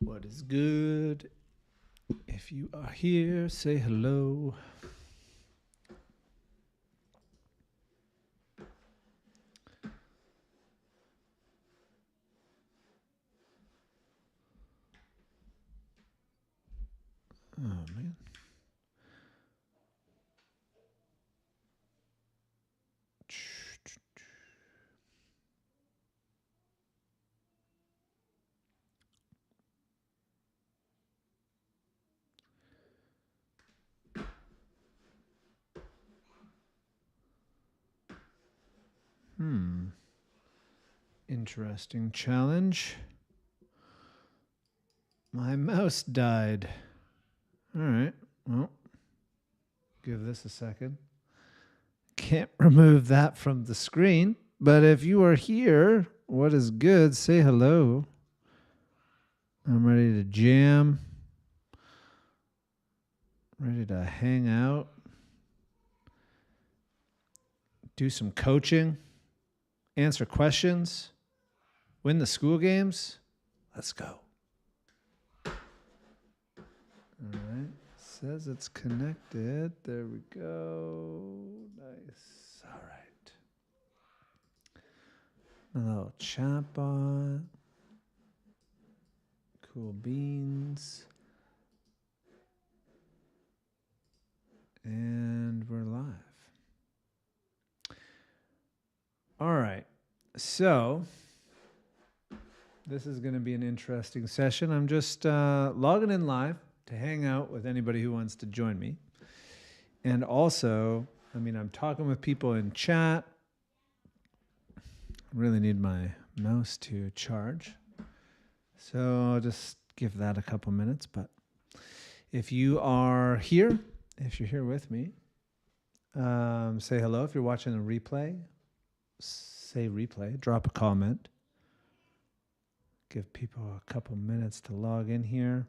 What is good? If you are here, say hello. Oh, man. Interesting challenge. My mouse died. All right. Well, give this a second. Can't remove that from the screen. But if you are here, what is good? Say hello. I'm ready to jam. Ready to hang out. Do some coaching. Answer questions. Win the school games. Let's go. All right. Says it's connected. There we go. Nice. All right. A little chat bot. Cool beans. And we're live. All right. So this is going to be an interesting session. I'm just logging in live to hang out with anybody who wants to join me. And also, I'm talking with people in chat. I really need my mouse to charge. So I'll just give that a couple minutes. But if you are here, if you're here with me, say hello. If you're watching a replay, say replay, drop a comment. Give people a couple minutes to log in here.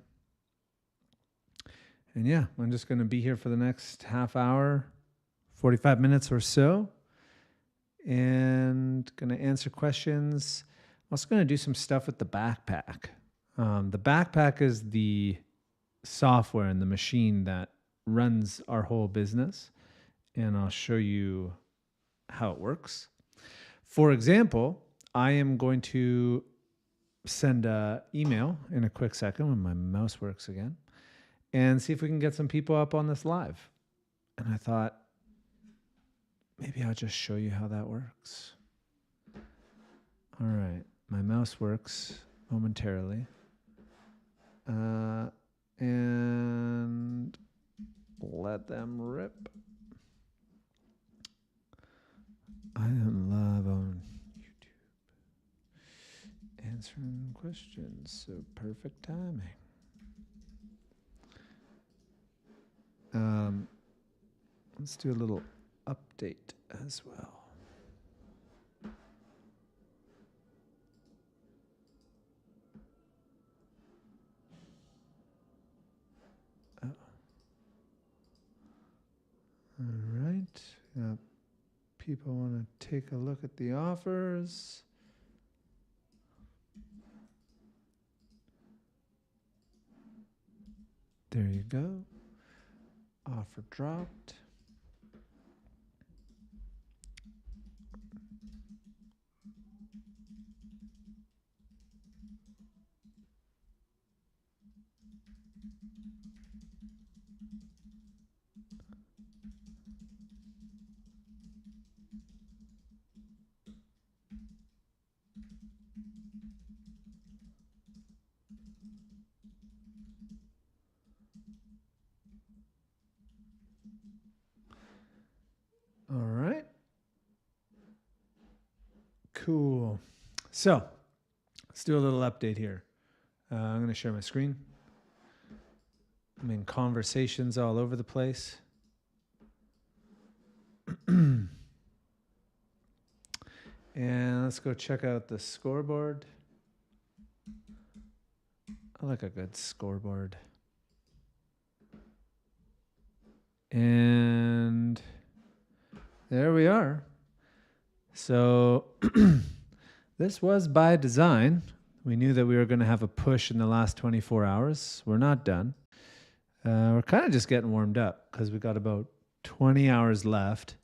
And yeah, I'm just going to be here for the next half hour, 45 minutes or so, and going to answer questions. I'm also going to do some stuff with the backpack. The backpack is the software and the machine that runs our whole business, and I'll show you how it works. For example, I am going to send an email in a quick second when my mouse works again and see if we can get some people up on this live. And I thought, maybe I'll just show you how that works. All right. My mouse works momentarily. And let them rip. I am live on YouTube. Answering questions. So perfect timing. Let's do a little update as well. Oh. All right. People want to take a look at the offers. There you go. Offer dropped. All right. Cool. So let's do a little update here. I'm going to share my screen. I'm in conversations all over the place. And let's go check out the scoreboard. I like a good scoreboard. And there we are. So this was by design. We knew that we were going to have a push in the last 24 hours. We're not done. We're kind of just getting warmed up because we got about 20 hours left.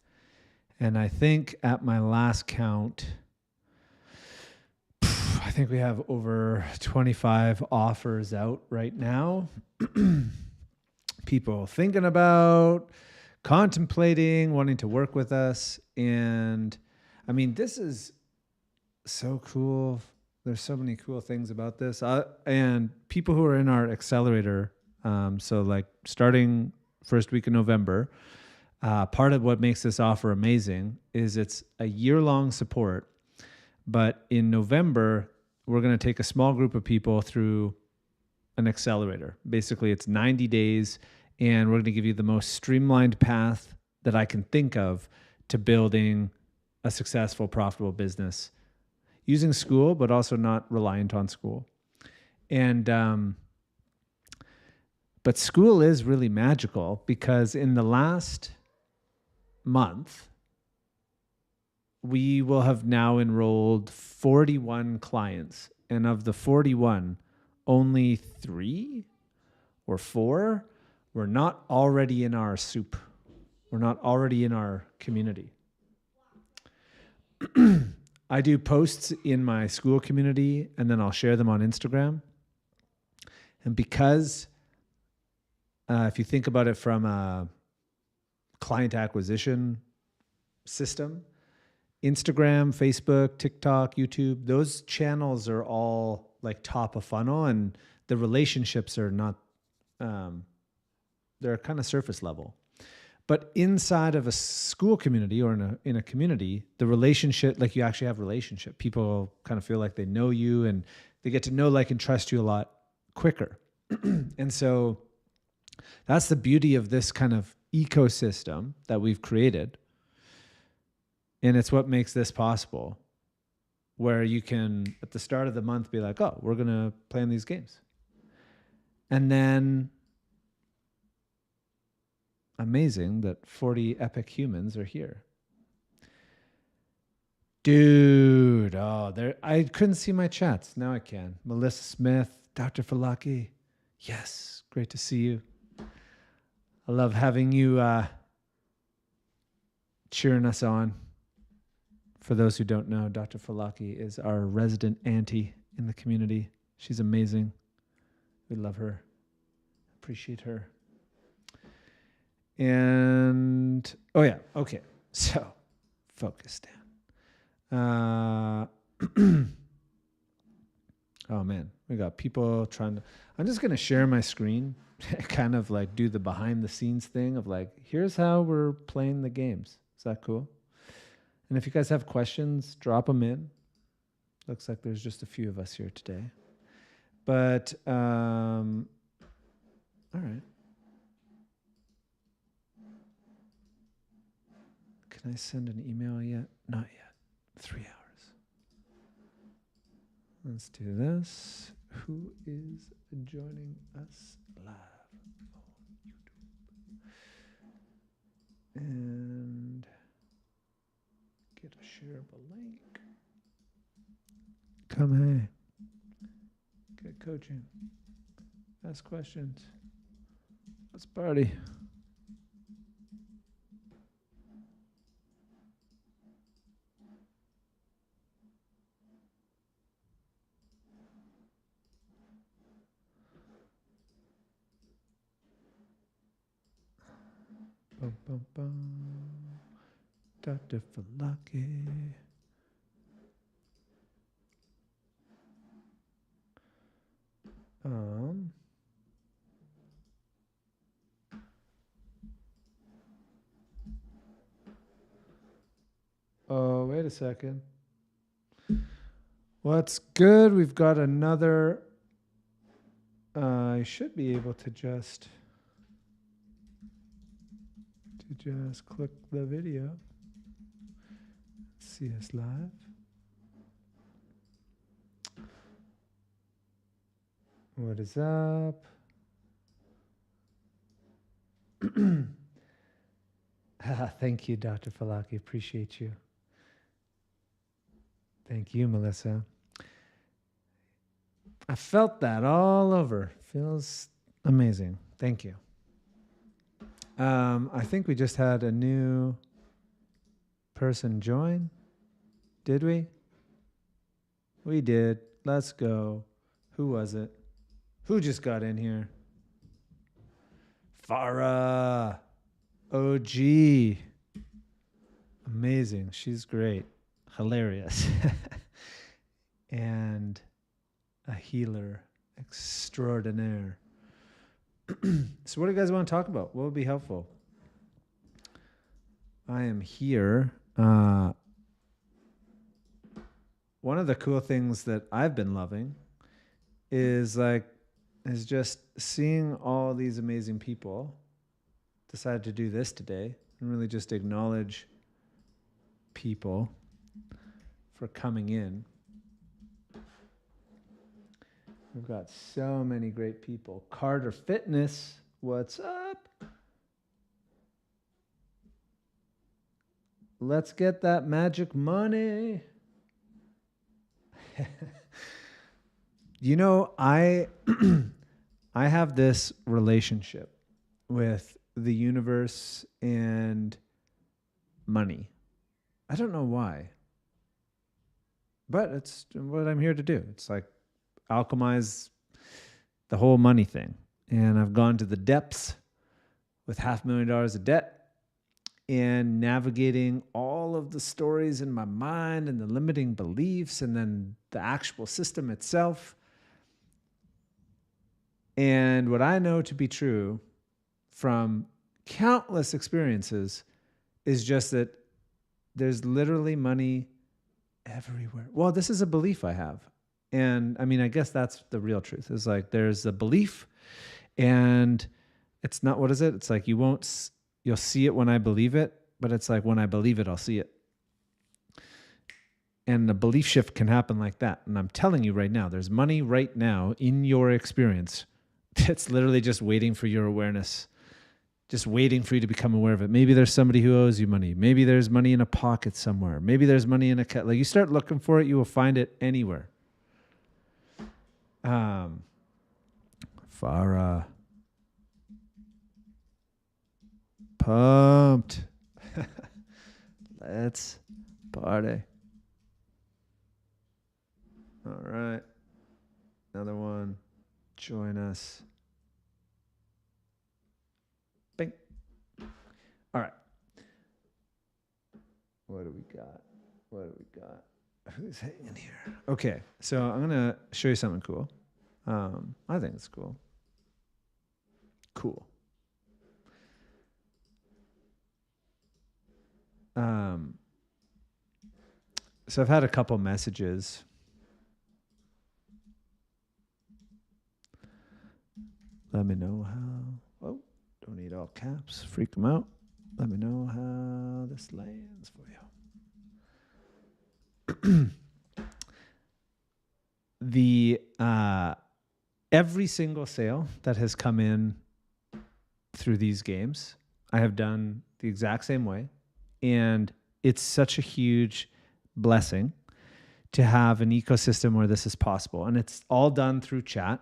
And I think at my last count, I think we have over 25 offers out right now. People thinking about, contemplating, wanting to work with us. And I mean, this is so cool. There's so many cool things about this. And people who are in our accelerator, so like starting first week of November, part of what makes this offer amazing is it's a year-long support. But in November, we're going to take a small group of people through an accelerator. Basically, it's 90 days, and we're going to give you the most streamlined path that I can think of to building a successful, profitable business using Skool, but also not reliant on Skool. And but Skool is really magical because in the last month, we will have now enrolled 41 clients. And of the 41, only 3 or 4 were not already in our soup. We're not already in our community. I do posts in my Skool community, and then I'll share them on Instagram. And because if you think about it from a client acquisition system, Instagram, Facebook, TikTok, YouTube, those channels are all like top of funnel, and the relationships are not, they're kind of surface level. But inside of a Skool community or in a community, the relationship, like you actually have relationship. People kind of feel like they know you and they get to know, like, and trust you a lot quicker. And so that's the beauty of this kind of ecosystem that we've created. And it's what makes this possible, where you can, at the start of the month, be like, oh, we're going to play in these games. And then, amazing that 40 epic humans are here. Dude, I couldn't see my chats. Now I can. Melissa Smith, Dr. Falaki. Yes, great to see you. I love having you cheering us on. For those who don't know, Dr. Falaki is our resident auntie in the community. She's amazing. We love her. Appreciate her. And, oh yeah, okay. So, focus down. Oh man, we got people trying to, I'm just going to share my screen, kind of like do the behind the scenes thing of like, here's how we're playing the games. Is that cool? And if you guys have questions, drop them in. Looks like there's just a few of us here today. But, all right. Can I send an email yet? Not yet. 3 hours. Let's do this. Who is joining us live on YouTube? And get a shareable link. Come hey. Get coaching. Ask questions. Let's party. Bum, bum, bum. Dr. Falaki. Oh, wait a second. What's good? We've got another. I should be able to just click the video. See us live. What is up? Thank you, Dr. Falaki. Appreciate you. Thank you, Melissa. I felt that all over. Feels amazing. Thank you. I think we just had a new person join. Did we? We did. Let's go. Who was it? Who just got in here? Farah. OG. Amazing. She's great. Hilarious. And a healer extraordinaire. So what do you guys want to talk about? What would be helpful? I am here. One of the cool things that I've been loving is just seeing all these amazing people decide to do this today and really just acknowledge people for coming in. We've got so many great people. Carter Fitness, what's up? Let's get that magic money. You know, I have this relationship with the universe and money. I don't know why, but it's what I'm here to do. It's like alchemize the whole money thing. And I've gone to the depths with $500,000 of debt and navigating all of the stories in my mind and the limiting beliefs and then the actual system itself. And what I know to be true from countless experiences is just that there's literally money everywhere. Well, this is a belief I have. And I mean, I guess that's the real truth. Is like there's a belief and it's not, what is it? It's like you'll see it when I believe it, but it's like when I believe it, I'll see it. And the belief shift can happen like that. And I'm telling you right now, there's money right now in your experience. It's literally just waiting for your awareness, just waiting for you to become aware of it. Maybe there's somebody who owes you money. Maybe there's money in a pocket somewhere. Maybe there's money in a like you start looking for it, you will find it anywhere. Farah. Pumped. Let's party. All right. Another one. Join us. Bing. All right. What do we got? Who's hanging here? Okay. So I'm going to show you something cool. I think it's cool. Cool. So I've had a couple messages. Let me know how. Oh, don't need all caps. Freak them out. Let me know how this lands for you. Every single sale that has come in through these games, I have done the exact same way. And it's such a huge blessing to have an ecosystem where this is possible. And it's all done through chat.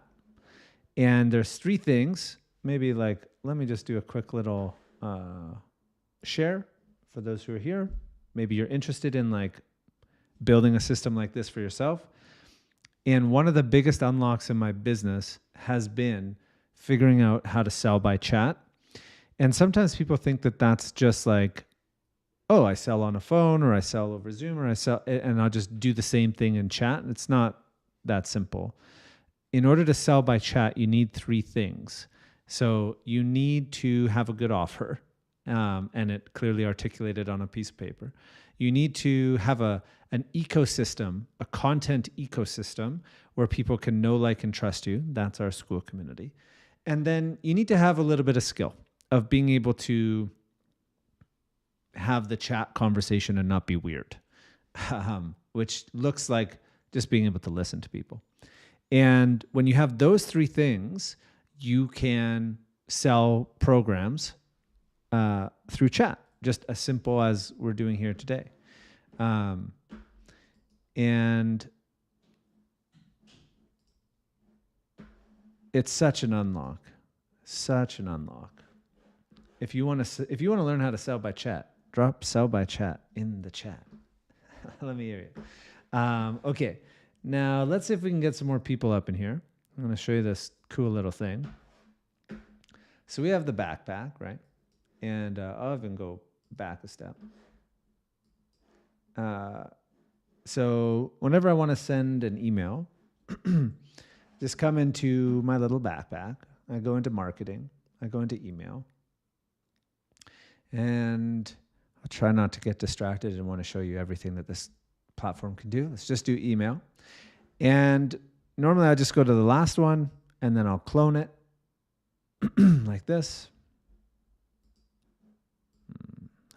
And there's three things, maybe like, let me just do a quick little share for those who are here. Maybe you're interested in like building a system like this for yourself. And one of the biggest unlocks in my business has been figuring out how to sell by chat. And sometimes people think that that's just like, oh, I sell on a phone or I sell over Zoom or I sell, and I'll just do the same thing in chat. It's not that simple. In order to sell by chat, you need three things. So you need to have a good offer, and it clearly articulated on a piece of paper. You need to have an ecosystem, a content ecosystem where people can know, like, and trust you. That's our Skool community. And then you need to have a little bit of skill of being able to have the chat conversation and not be weird, which looks like just being able to listen to people. And when you have those three things, you can sell programs through chat, just as simple as we're doing here today. And it's such an unlock. If you want to learn how to sell by chat, drop sell by chat in the chat. Let me hear you. Okay, now let's see if we can get some more people up in here. I'm going to show you this cool little thing. So we have the backpack, right? And I'll even go back a step. So whenever I want to send an email, just come into my little backpack. I go into marketing. I go into email. And I'll try not to get distracted and want to show you everything that this platform can do. Let's just do email. And normally I just go to the last one and then I'll clone it like this.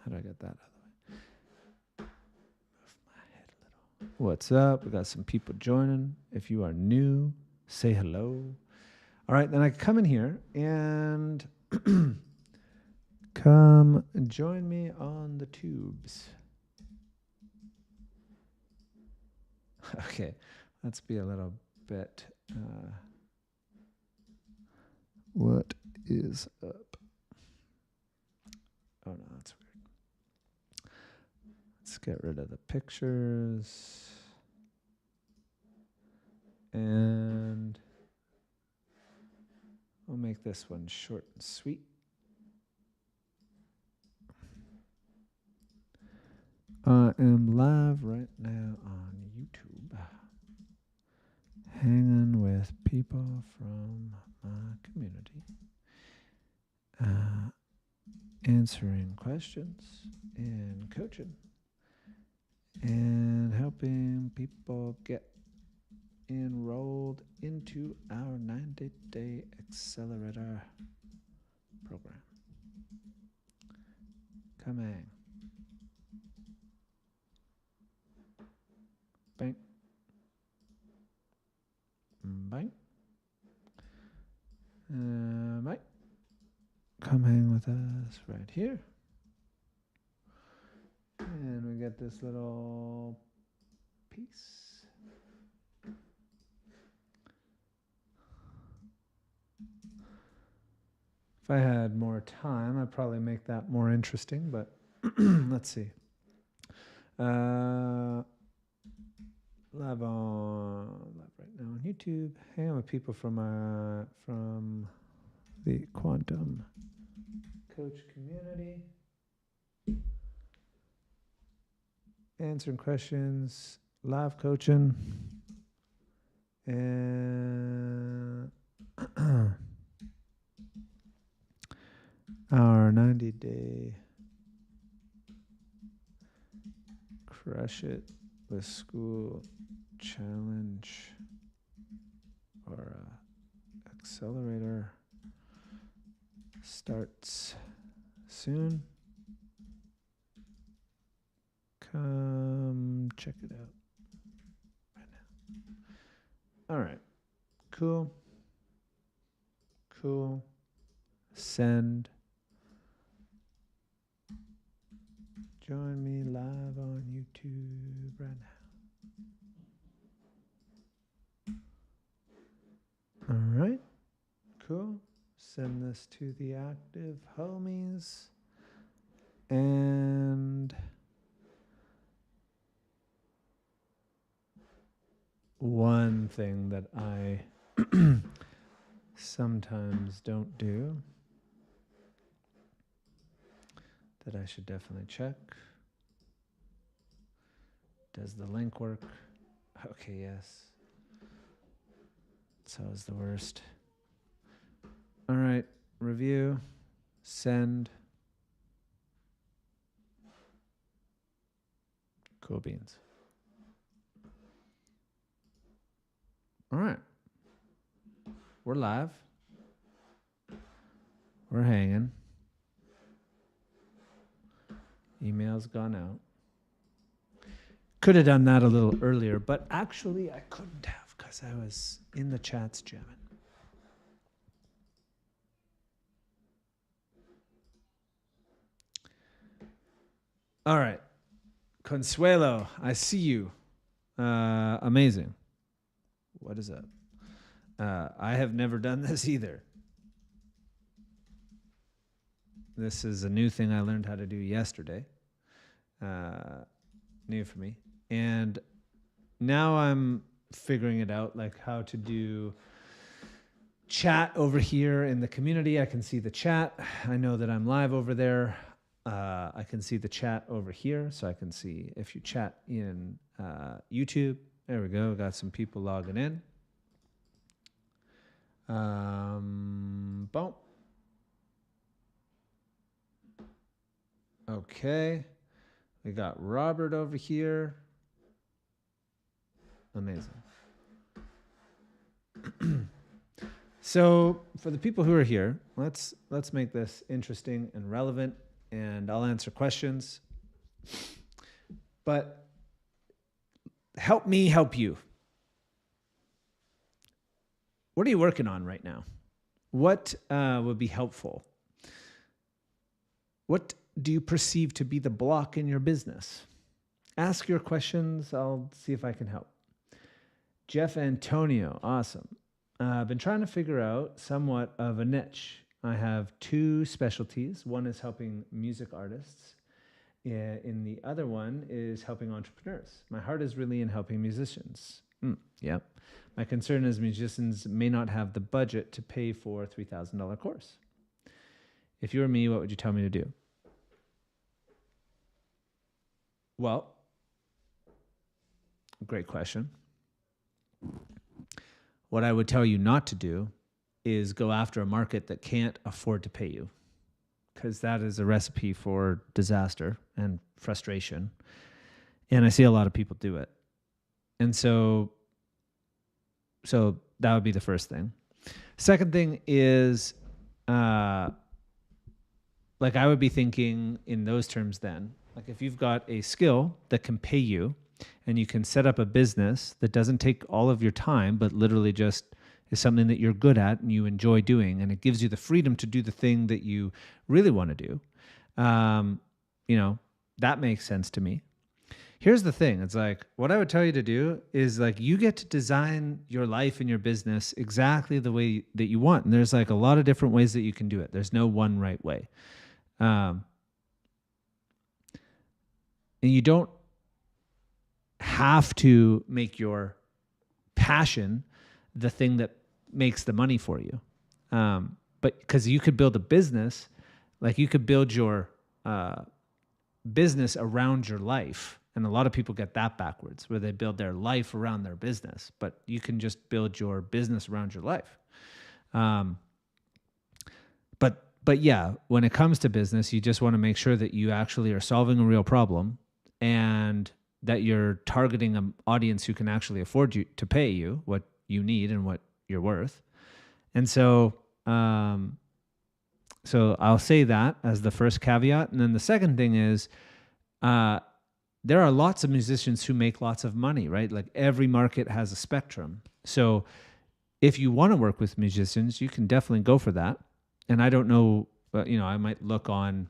How do I get that out of the way? Move my head a little. What's up? We got some people joining. If you are new, say hello. All right, then I come in here and come join me on the tubes. Okay, let's be a little bit. What is up? Oh no, that's weird. Let's get rid of the pictures. And we'll make this one short and sweet. I am live right now on YouTube, hanging with people from my community, answering questions and coaching and helping people get enrolled into our 90-day Accelerator program. Come hang. Bang. Bang. Bang. Come hang with us right here. And we get this little piece. If I had more time, I'd probably make that more interesting, but let's see. Live right now on YouTube. Hang on with people from the Quantum Coach community. Answering questions, live coaching, and our 90-day Crush It with Skool challenge or Accelerator starts soon. Come check it out right now. All right. Cool. Send. Join me live on YouTube right now. All right. Cool. Send this to the active homies. And one thing that I sometimes don't do that I should definitely check. Does the link work? Okay, yes. It's always the worst. All right, review, send. Cool beans. All right. We're live. We're hanging. Email's gone out. Could have done that a little earlier, but actually I couldn't have because As I was in the chats jamming. All right. Consuelo, I see you. Amazing. What is up? I have never done this either. This is a new thing I learned how to do yesterday. New for me. And now I'm figuring it out, like how to do chat over here in the community. I can see the chat. I know that I'm live over there. I can see the chat over here. So I can see if you chat in YouTube. There we go. Got some people logging in. Boom. Okay. We got Robert over here. Amazing. So for the people who are here, let's make this interesting and relevant, and I'll answer questions. But help me help you. What are you working on right now? What would be helpful? What do you perceive to be the block in your business? Ask your questions. I'll see if I can help. Jeff Antonio, awesome. I've been trying to figure out somewhat of a niche. I have two specialties. One is helping music artists, and the other one is helping entrepreneurs. My heart is really in helping musicians. Yep. My concern is musicians may not have the budget to pay for a $3,000 course. If you were me, what would you tell me to do? Well, great question. What I would tell you not to do is go after a market that can't afford to pay you, because that is a recipe for disaster and frustration. And I see a lot of people do it. And so that would be the first thing. Second thing is, like I would be thinking in those terms then, like if you've got a skill that can pay you and you can set up a business that doesn't take all of your time, but literally just is something that you're good at and you enjoy doing, and it gives you the freedom to do the thing that you really want to do, that makes sense to me. Here's the thing. It's like, what I would tell you to do is like, you get to design your life and your business exactly the way that you want. And there's like a lot of different ways that you can do it. There's no one right way. And you don't have to make your passion the thing that makes the money for you. But because you could build a business, like you could build your business around your life. And a lot of people get that backwards, where they build their life around their business, but you can just build your business around your life. But yeah, when it comes to business, you just want to make sure that you actually are solving a real problem and that you're targeting an audience who can actually afford you to pay you what you need and what you're worth. And so I'll say that as the first caveat. And then the second thing is, there are lots of musicians who make lots of money, right? Like every market has a spectrum. So if you want to work with musicians, you can definitely go for that. And I don't know, I might look on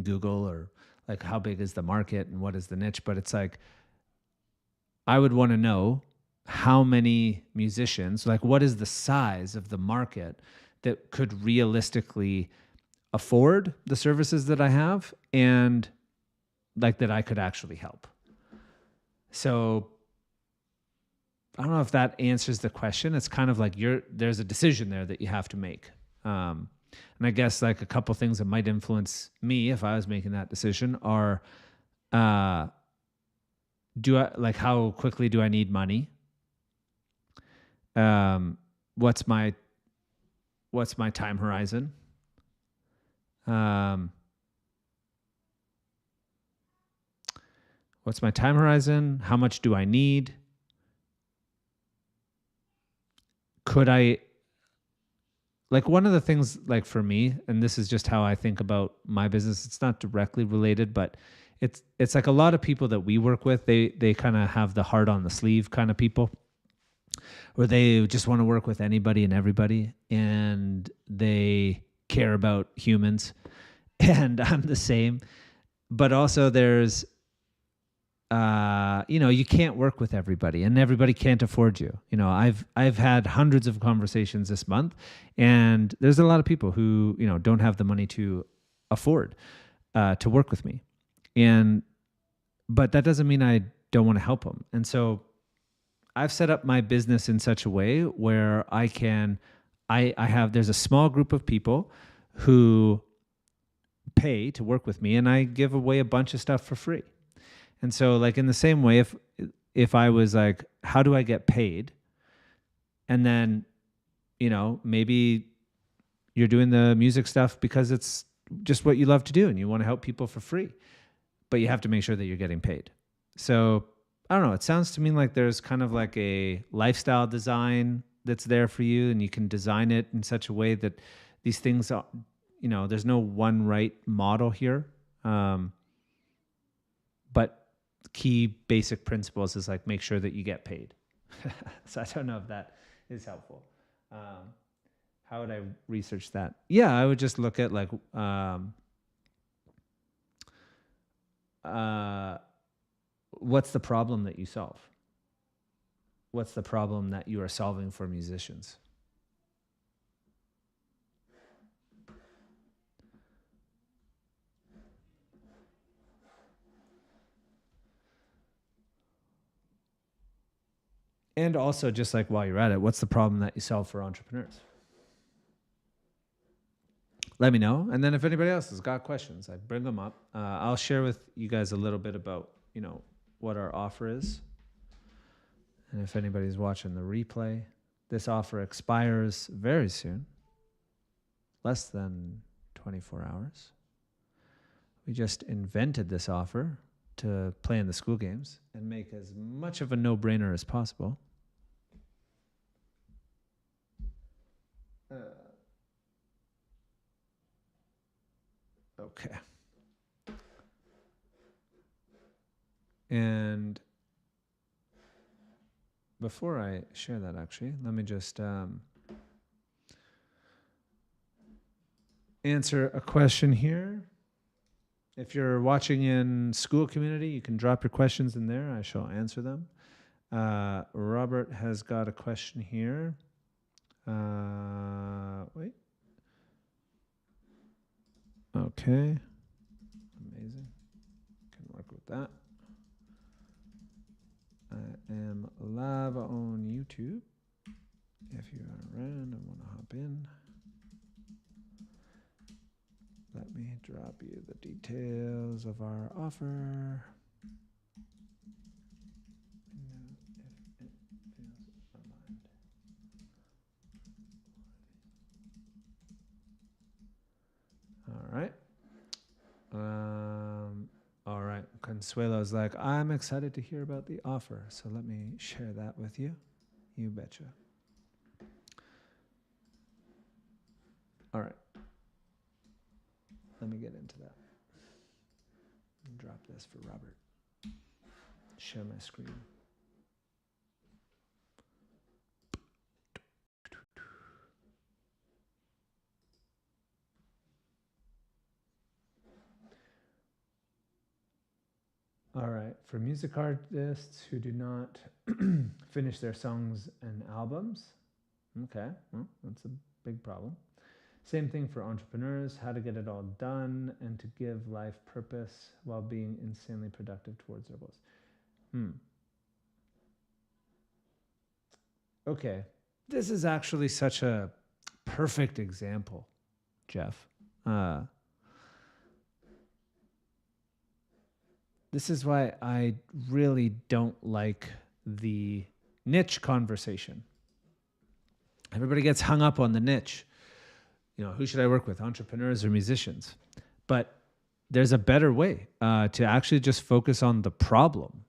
Google or like how big is the market and what is the niche, but it's like, I would want to know how many musicians, like what is the size of the market that could realistically afford the services that I have and like that I could actually help. So I don't know if that answers the question. It's kind of like there's a decision there that you have to make. And I guess like a couple things that might influence me if I was making that decision are, how quickly do I need money? What's my time horizon? What's my time horizon? How much do I need? Could I, like one of the things like for me, and this is just how I think about my business, it's not directly related, but it's like a lot of people that we work with, they kind of have the heart on the sleeve kind of people. or they just want to work with anybody and everybody, and they care about humans. And I'm the same. But also there's, you can't work with everybody, and everybody can't afford you. I've had hundreds of conversations this month, and there's a lot of people who, don't have the money to afford to work with me. But that doesn't mean I don't want to help them. And so I've set up my business in such a way where there's a small group of people who pay to work with me, and I give away a bunch of stuff for free. And so, like, in the same way, if I was like, how do I get paid? And then, maybe you're doing the music stuff because it's just what you love to do and you want to help people for free, but you have to make sure that you're getting paid. So I don't know. It sounds to me like there's kind of like a lifestyle design that's there for you, and you can design it in such a way that these things are, there's no one right model here. But key basic principles is like, make sure that you get paid. So I don't know if that is helpful. How would I research that? Yeah, I would just look at like, what's the problem that you solve? What's the problem that you are solving for musicians? And also, just like while you're at it, what's the problem that you solve for entrepreneurs? Let me know. And then if anybody else has got questions, I bring them up. I'll share with you guys a little bit about, what our offer is. And if anybody's watching the replay, this offer expires very soon, less than 24 hours. We just invented this offer to play in the Skool games and make as much of a no-brainer as possible. Okay. And before I share that, actually, let me just answer a question here. If you're watching in Skool community, you can drop your questions in there. I shall answer them. Robert has got a question here. Wait. Okay. Amazing. Can work with that. I am live on YouTube. If you are around and want to hop in, let me drop you the details of our offer. All right. All right. Consuelo's like, I'm excited to hear about the offer, so let me share that with you. You betcha. All right. Let me get into that. Drop this for Robert. Share my screen. All right. For music artists who do not finish their songs and albums, okay, well, that's a big problem. Same thing for entrepreneurs, how to get it all done and to give life purpose while being insanely productive towards their goals. Okay. This is actually such a perfect example, Jeff. This is why I really don't like the niche conversation. Everybody gets hung up on the niche. Who should I work with, entrepreneurs or musicians? But there's a better way to actually just focus on the problem,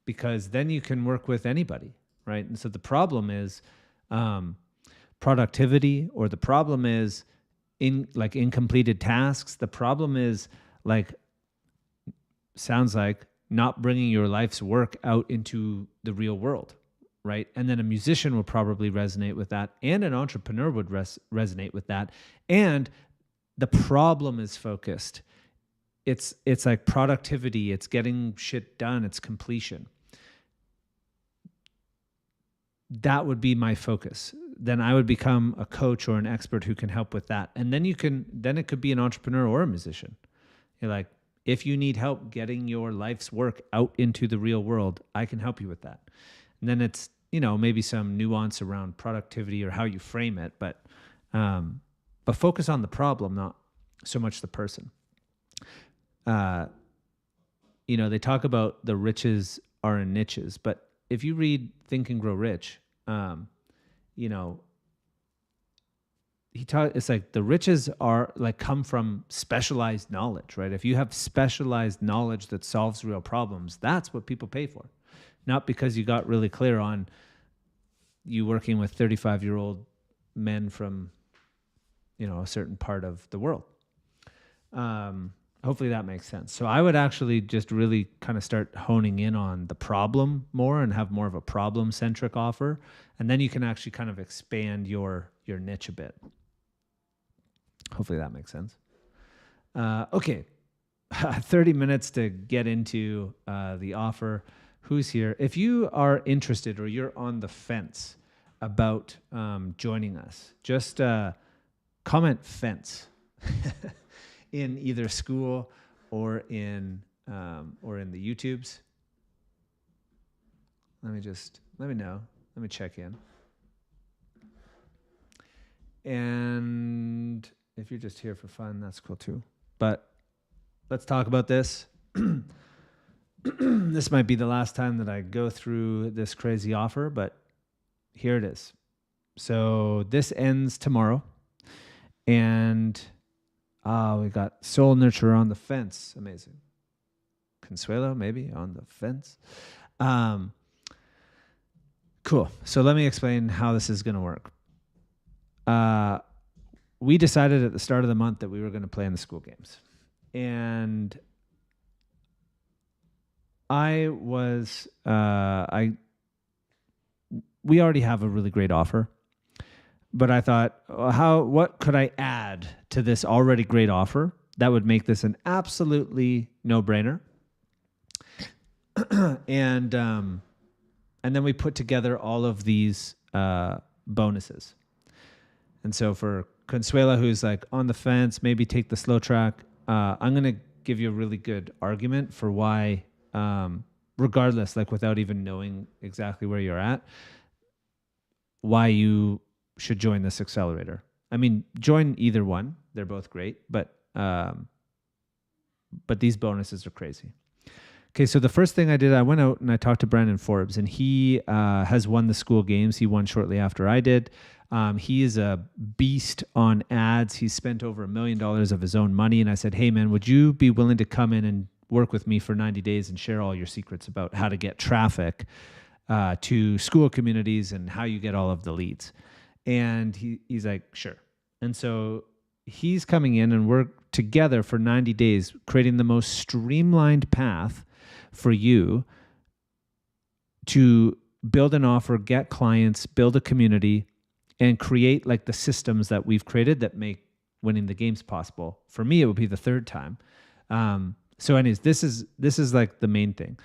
because then you can work with anybody, right? And so the problem is productivity, or the problem is incompleted tasks. The problem is sounds like not bringing your life's work out into the real world. right? And then a musician will probably resonate with that, and an entrepreneur would resonate with that. And the problem is focused. It's like productivity, it's getting shit done, it's completion. That would be my focus. Then I would become a coach or an expert who can help with that. And then it could be an entrepreneur or a musician. You're like, if you need help getting your life's work out into the real world, I can help you with that. And then it's, maybe some nuance around productivity or how you frame it, but focus on the problem, not so much the person. They talk about the riches are in niches, but if you read Think and Grow Rich, it's like the riches are like come from specialized knowledge, right? If you have specialized knowledge that solves real problems, that's what people pay for. Not because you got really clear on you working with 35-year-old men from, a certain part of the world. Hopefully that makes sense. So I would actually just really kind of start honing in on the problem more and have more of a problem-centric offer. And then you can actually kind of expand your niche a bit. Hopefully that makes sense. Okay, 30 minutes to get into the offer. Who's here? If you are interested or you're on the fence about joining us, just comment fence in either Skool or in the YouTubes. Let me know. Let me check in. And if you're just here for fun, that's cool too. But let's talk about this. This might be the last time that I go through this crazy offer, but here it is. So this ends tomorrow. And we got Soul Nurturer on the fence. Amazing. Consuelo, maybe, on the fence. Cool. So let me explain how this is going to work. We decided at the start of the month that we were going to play in the Skool games. And we already have a really great offer. But I thought, what could I add to this already great offer that would make this an absolutely no-brainer? And then we put together all of these bonuses. And so for Consuela, who's like on the fence, maybe take the slow track, I'm going to give you a really good argument for why, regardless, like without even knowing exactly where you're at, why you should join this accelerator. I mean, join either one. They're both great, but these bonuses are crazy. Okay, so the first thing I did, I went out and I talked to Brandon Forbes, and he has won the Skool games. He won shortly after I did. He is a beast on ads. He's spent over $1 million of his own money. And I said, hey, man, would you be willing to come in and work with me for 90 days and share all your secrets about how to get traffic to Skool communities and how you get all of the leads? And he's like, sure. And so he's coming in and we're together for 90 days, creating the most streamlined path for you to build an offer, get clients, build a community, and create like the systems that we've created that make winning the games possible. For me, it would be the third time. So anyways, this is like the main thing.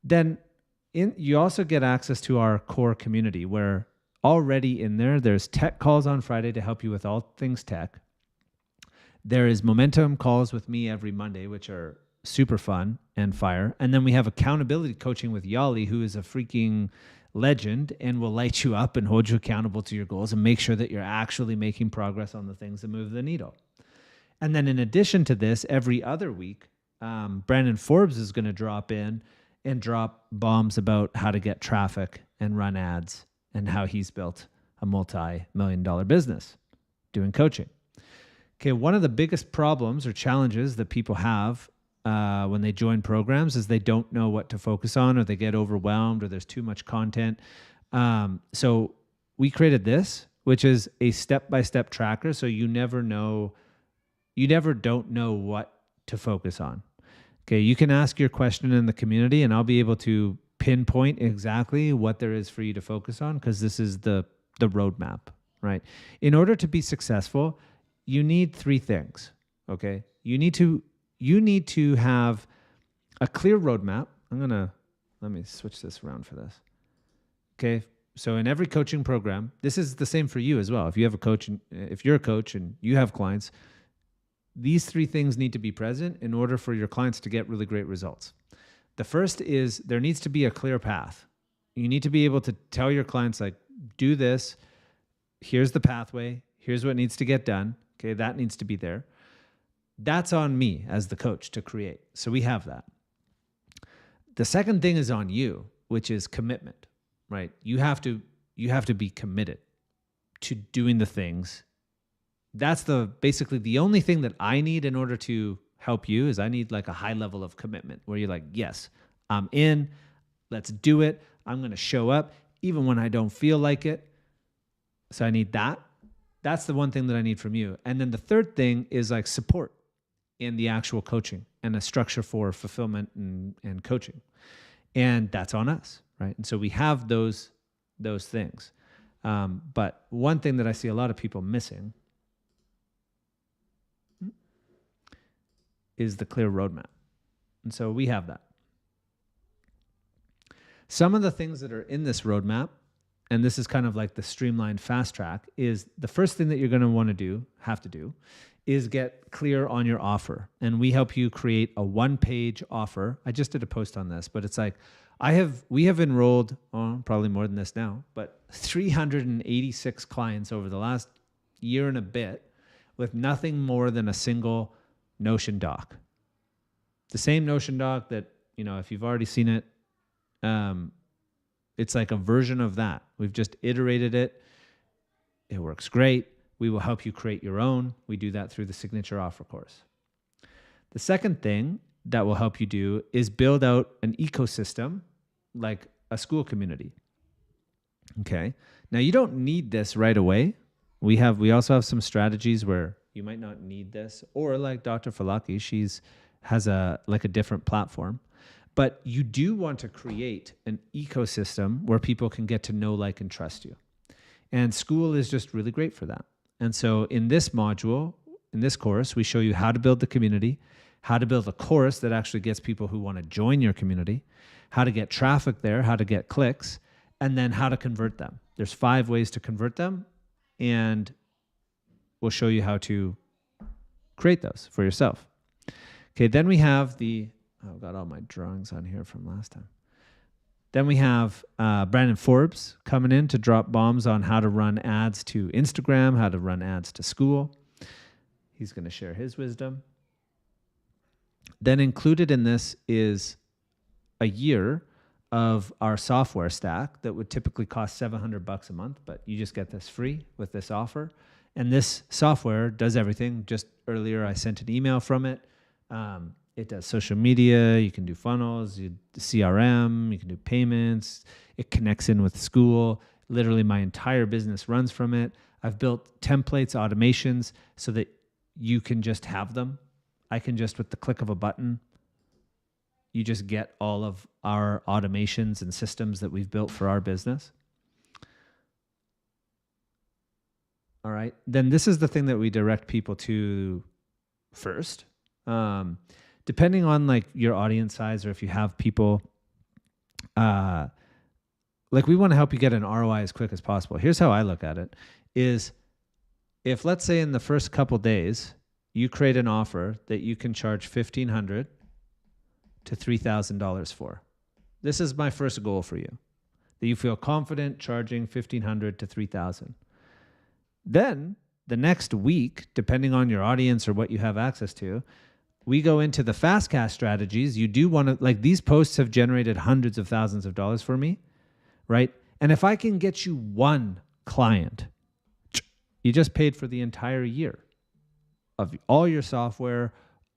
Then you also get access to our core community where already in there's tech calls on Friday to help you with all things tech. There is momentum calls with me every Monday, which are super fun and fire. And then we have accountability coaching with Yali, who is a freaking legend and will light you up and hold you accountable to your goals and make sure that you're actually making progress on the things that move the needle. And then in addition to this, every other week, Brandon Forbes is going to drop in and drop bombs about how to get traffic and run ads and how he's built a multi-million-dollar business doing coaching. Okay, one of the biggest problems or challenges that people have when they join programs is they don't know what to focus on, or they get overwhelmed, or there's too much content. So we created this, which is a step-by-step tracker. So you never don't know what to focus on. Okay, you can ask your question in the community, and I'll be able to pinpoint exactly what there is for you to focus on, because this is the roadmap, right? In order to be successful, you need three things, okay? You need to have a clear roadmap. Let me switch this around for this. Okay. So in every coaching program, this is the same for you as well. If you have a coach and if you're a coach and you have clients, these three things need to be present in order for your clients to get really great results. The first is there needs to be a clear path. You need to be able to tell your clients, like, do this. Here's the pathway. Here's what needs to get done. Okay. That needs to be there. That's on me as the coach to create. So we have that. The second thing is on you, which is commitment, right? You have to be committed to doing the things. That's basically the only thing that I need in order to help you is I need like a high level of commitment where you're like, yes, I'm in, let's do it. I'm going to show up even when I don't feel like it. So I need that. That's the one thing that I need from you. And then the third thing is like support in the actual coaching and a structure for fulfillment and coaching. And that's on us, right? And so we have those things. But one thing that I see a lot of people missing is the clear roadmap. And so we have that. Some of the things that are in this roadmap, and this is kind of like the streamlined fast track, is the first thing that you're going to have to do, is get clear on your offer. And we help you create a one-page offer. I just did a post on this, but it's like, we have enrolled, probably more than this now, but 386 clients over the last year and a bit with nothing more than a single Notion doc. The same Notion doc that, if you've already seen it, it's like a version of that. We've just iterated it. It works great. We will help you create your own. We do that through the Signature Offer course. The second thing that will help you do is build out an ecosystem like a Skool community. Okay. Now you don't need this right away. We also have some strategies where you might not need this, or like Dr. Falaki, has a different platform. But you do want to create an ecosystem where people can get to know, like, and trust you. And Skool is just really great for that. And so in this module, in this course, we show you how to build the community, how to build a course that actually gets people who want to join your community, how to get traffic there, how to get clicks, and then how to convert them. There's 5 ways to convert them, and we'll show you how to create those for yourself. Okay, then we have I've got all my drawings on here from last time. Then we have Brandon Forbes coming in to drop bombs on how to run ads to Instagram, how to run ads to Skool. He's going to share his wisdom. Then included in this is a year of our software stack that would typically cost $700 a month, but you just get this free with this offer. And this software does everything. Just earlier, I sent an email from it. It does social media. You can do funnels, CRM, you can do payments. It connects in with Skool. Literally, my entire business runs from it. I've built templates, automations, so that you can just have them. I can just, with the click of a button, you just get all of our automations and systems that we've built for our business. All right. Then this is the thing that we direct people to first. Depending on like your audience size, or if you have people, like we want to help you get an ROI as quick as possible. Here's how I look at it is, if let's say in the first couple days, you create an offer that you can charge $1,500 to $3,000 for. This is my first goal for you, that you feel confident charging $1,500 to $3,000. Then the next week, depending on your audience or what you have access to, we go into the fast cash strategies. You do want to, like, these posts have generated hundreds of thousands of dollars for me, right? And if I can get you one client, you just paid for the entire year of all your software,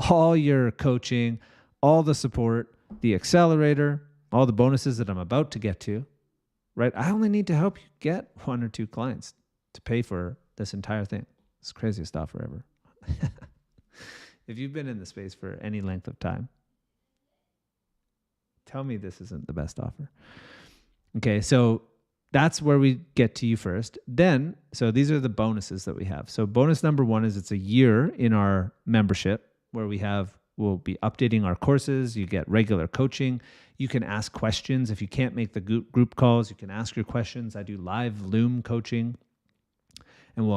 all your coaching, all the support, the accelerator, all the bonuses that I'm about to get to, right? I only need to help you get 1 or 2 clients to pay for this entire thing. It's the craziest offer ever. If you've been in the space for any length of time, Tell me this isn't the best offer. Okay, so that's where we get to you first. Then, so these are the bonuses that we have. So bonus number 1 is it's a year in our membership where we'll be updating our courses. You get regular coaching. You can ask questions. If you can't make the group calls, you can ask your questions. I do live Loom coaching. And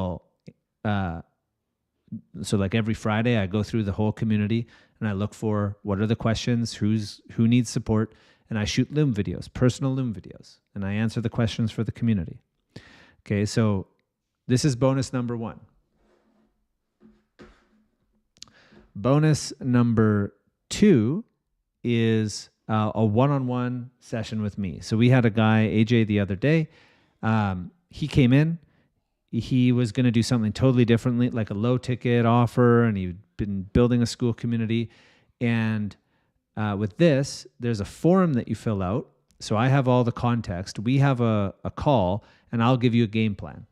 so like every Friday, I go through the whole community and I look for what are the questions, who needs support, and I shoot Loom videos, personal Loom videos, and I answer the questions for the community. Okay, so this is bonus number 1. Bonus number 2 is a one-on-one session with me. So we had a guy, AJ, the other day. He came in. He was going to do something totally differently, like a low ticket offer, and he'd been building a Skool community. And with this, there's a form that you fill out. So I have all the context. We have a call, and I'll give you a game plan.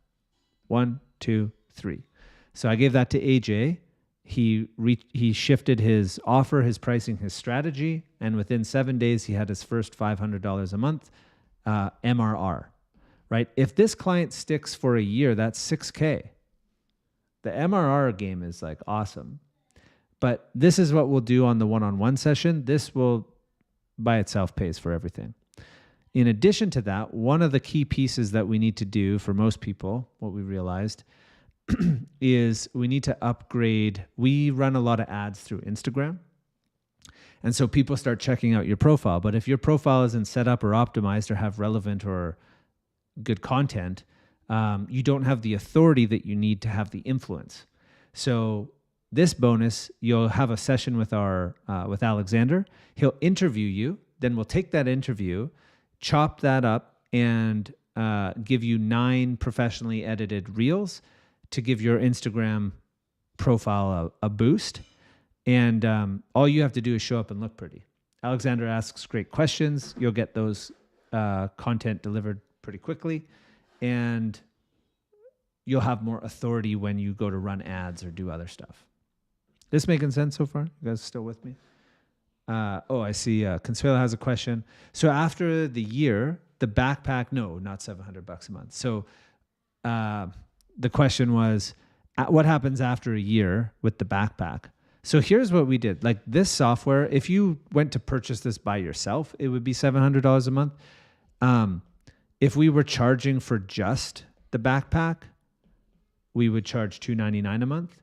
1, 2, 3. So I gave that to AJ. He shifted his offer, his pricing, his strategy, and within 7 days, he had his first $500 a month MRR. Right? If this client sticks for a year, that's $6,000. The MRR game is like awesome. But this is what we'll do on the one-on-one session. This will by itself pays for everything. In addition to that, one of the key pieces that we need to do for most people, what we realized, is we need to upgrade. We run a lot of ads through Instagram. And so people start checking out your profile. But if your profile isn't set up or optimized or have relevant or good content, you don't have the authority that you need to have the influence. So this bonus, you'll have a session with with Alexander. He'll interview you. Then we'll take that interview, chop that up, and give you 9 professionally edited reels to give your Instagram profile a boost. And all you have to do is show up and look pretty. Alexander asks great questions. You'll get those content delivered pretty quickly, and you'll have more authority when you go to run ads or do other stuff. This making sense so far? You guys still with me? I see Consuelo has a question. So after the year, the backpack, no, not $700 a month. So the question was, what happens after a year with the backpack? So here's what we did. Like this software, if you went to purchase this by yourself, it would be $700 a month. If we were charging for just the backpack, we would charge $299 a month.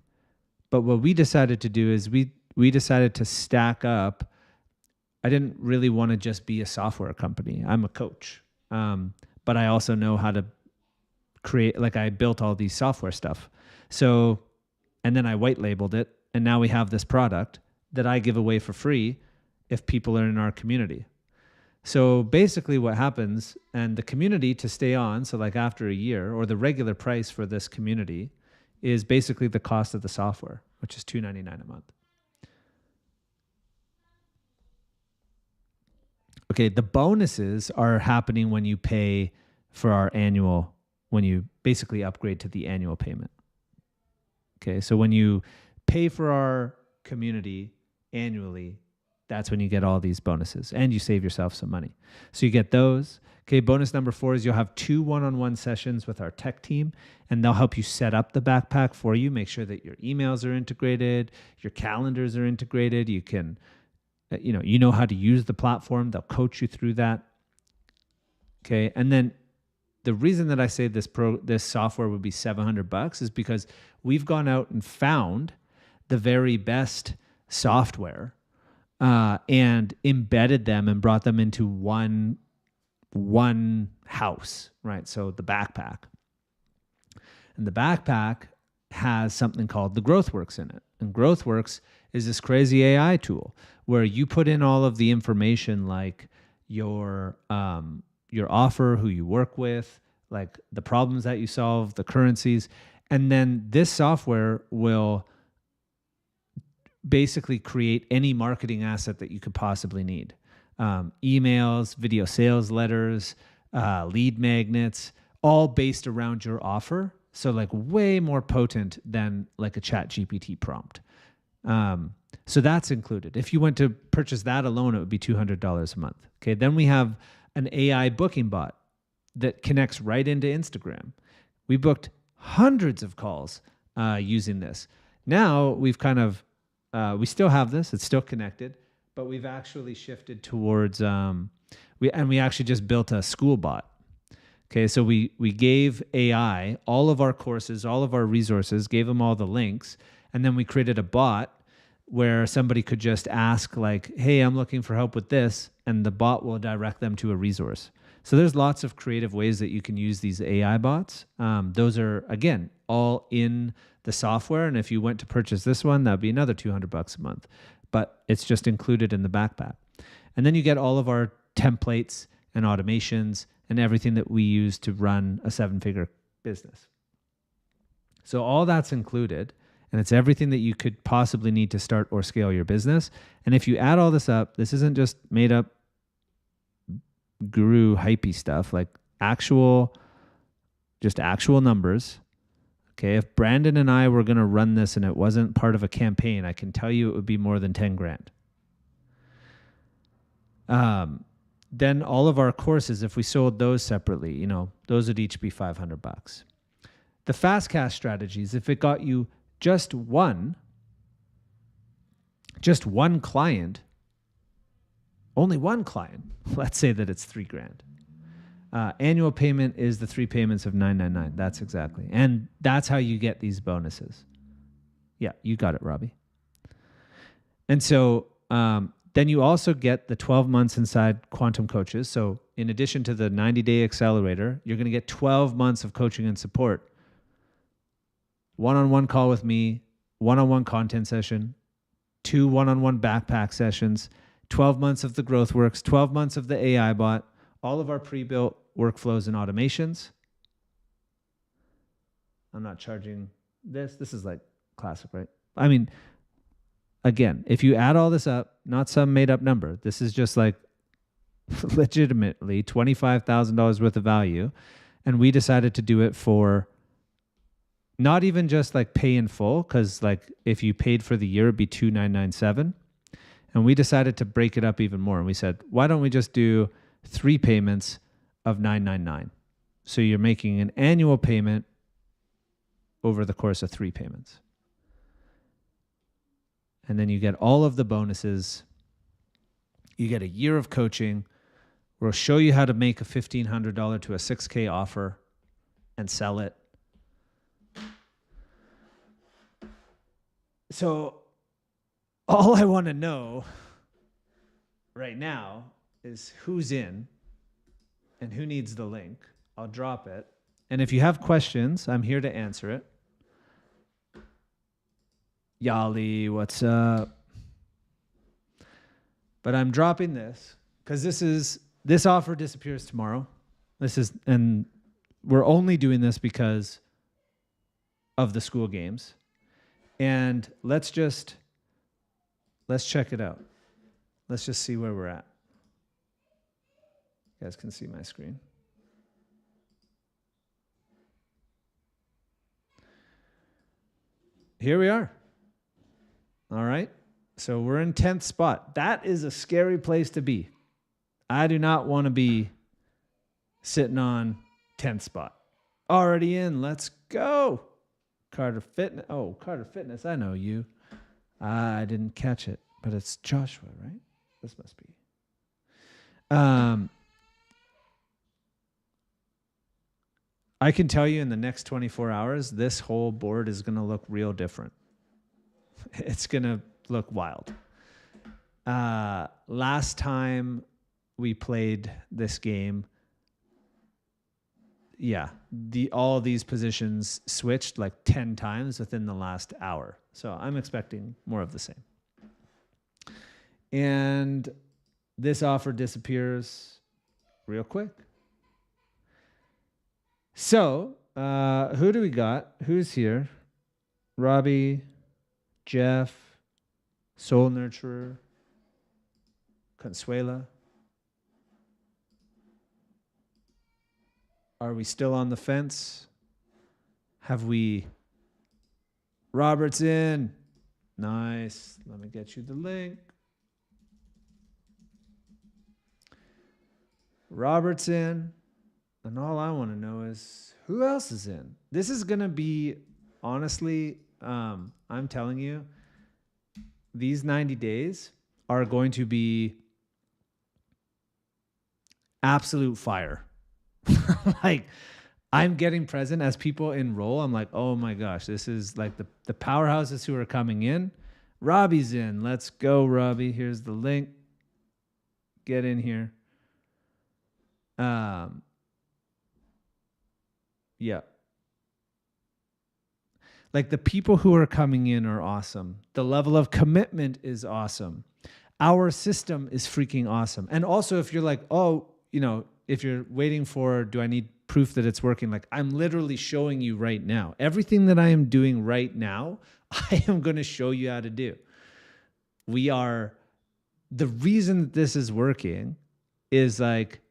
But what we decided to do is we decided to stack up. I didn't really want to just be a software company. I'm a coach. But I also know how to create, like I built all these software stuff. So, and then I white labeled it. And now we have this product that I give away for free if people are in our community. So basically what happens, and the community to stay on, so like after a year, or the regular price for this community is basically the cost of the software, which is $299 a month. Okay, the bonuses are happening when you pay for our annual, when you basically upgrade to the annual payment. Okay, so when you pay for our community annually, that's when you get all these bonuses and you save yourself some money. So you get those. Okay, bonus number 4 is you'll have 2 one-on-one sessions with our tech team, and they'll help you set up the backpack for you, make sure that your emails are integrated, your calendars are integrated. You can, you know how to use the platform. They'll coach you through that. Okay, and then the reason that I say this software would be $700 is because we've gone out and found the very best software and embedded them and brought them into one house, right? So the backpack. And the backpack has something called the GrowthWorks in it. And GrowthWorks is this crazy AI tool where you put in all of the information like your offer, who you work with, like the problems that you solve, the currencies, and then this software will basically create any marketing asset that you could possibly need. Emails, video sales letters, lead magnets, all based around your offer. So like way more potent than like a chat GPT prompt. So that's included. If you went to purchase that alone, it would be $200 a month. Okay. Then we have an AI booking bot that connects right into Instagram. We booked hundreds of calls using this. Now we've kind of, we still have this, it's still connected, but we've actually shifted towards, we actually just built a Skool bot. Okay, so we gave AI all of our courses, all of our resources, gave them all the links, and then we created a bot where somebody could just ask like, hey, I'm looking for help with this, and the bot will direct them to a resource. So there's lots of creative ways that you can use these AI bots. Those are, again, all in the software. And if you went to purchase this one, that'd be another $200 a month. But it's just included in the backpack. And then you get all of our templates and automations and everything that we use to run a 7-figure business. So all that's included, and it's everything that you could possibly need to start or scale your business. And if you add all this up, this isn't just made up guru hypey stuff, like actual numbers. Okay, if Brandon and I were going to run this and it wasn't part of a campaign, I can tell you it would be more than 10 grand. Then all of our courses, if we sold those separately, those would each be $500. The fast cash strategies, if it got you just one client, only one client, let's say that it's $3,000. Annual payment is the 3 payments of $999. That's exactly. And that's how you get these bonuses. Yeah, you got it, Robbie. And so then you also get the 12 months inside Quantum Coaches. So in addition to the 90-day Accelerator, you're going to get 12 months of coaching and support. One-on-one call with me, one-on-one content session, 2 one-on-one backpack sessions, 12 months of the growth works, 12 months of the AI bot, all of our pre-built workflows and automations. I'm not charging this. This is like classic, right? I mean, again, if you add all this up, not some made up number, this is just like legitimately $25,000 worth of value. And we decided to do it for not even just like pay in full, because like if you paid for the year, it'd be $2,997. And we decided to break it up even more. And we said, why don't we just do 3 payments of $999? So you're making an annual payment over the course of 3 payments. And then you get all of the bonuses. You get a year of coaching. We'll show you how to make a $1,500 to a $6,000 offer and sell it. So all I want to know right now is who's in and who needs the link. I'll drop it. And if you have questions, I'm here to answer it. Yali, what's up? But I'm dropping this because this offer disappears tomorrow. And we're only doing this because of the Skool games. And let's check it out. Let's just see where we're at. You guys can see my screen. Here we are. All right. So we're in 10th spot. That is a scary place to be. I do not want to be sitting on 10th spot. Already in. Let's go. Carter Fitness. Oh, Carter Fitness. I know you. I didn't catch it, but it's Joshua, right? This must be. I can tell you in the next 24 hours, this whole board is going to look real different. It's going to look wild. Last time we played this game, all these positions switched like 10 times within the last hour. So I'm expecting more of the same. And this offer disappears real quick. So who do we got? Who's here? Robbie, Jeff, Soul Nurturer, Consuela. Are we still on the fence? Have we... Robert's in. Nice. Let me get you the link. Robert's in. And all I want to know is who else is in. This is going to be, honestly, I'm telling you, these 90 days are going to be absolute fire. Like, I'm getting present as people enroll. I'm like, oh my gosh, this is like the powerhouses who are coming in. Robbie's in. Let's go, Robbie. Here's the link. Get in here. Yeah. Like, the people who are coming in are awesome. The level of commitment is awesome. Our system is freaking awesome. And also, if you're like, oh, if you're waiting for, do I need proof that it's working? Like, I'm literally showing you right now. Everything that I am doing right now, I am going to show you how to do. The reason that this is working is like,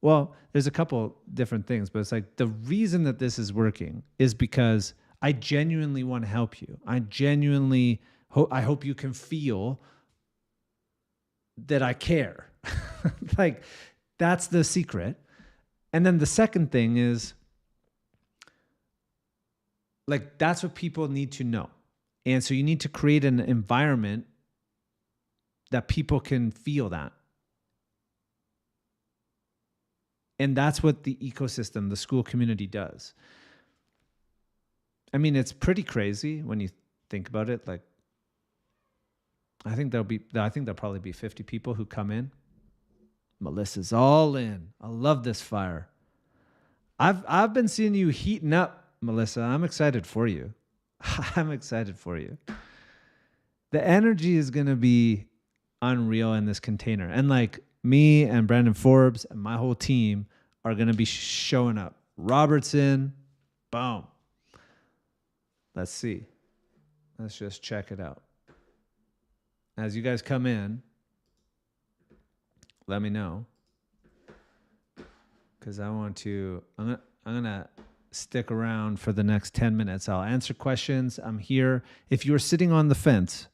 well, there's a couple different things, but it's like the reason that this is working is because I genuinely want to help you. I genuinely I hope you can feel that I care. Like, that's the secret. And then the second thing is, like, that's what people need to know. And so you need to create an environment that people can feel that. And that's what the ecosystem, the Skool community does. I mean, it's pretty crazy when you think about it. Like, I think there'll probably be 50 people who come in. Melissa's all in. I love this fire. I've been seeing you heating up, Melissa. I'm excited for you. I'm excited for you. The energy is going to be unreal in this container. And like, me and Brandon Forbes and my whole team are going to be showing up. Robertson, boom. Let's see. Let's just check it out. As you guys come in, let me know. Because I'm gonna stick around for the next 10 minutes. I'll answer questions. I'm here. If you're sitting on the fence,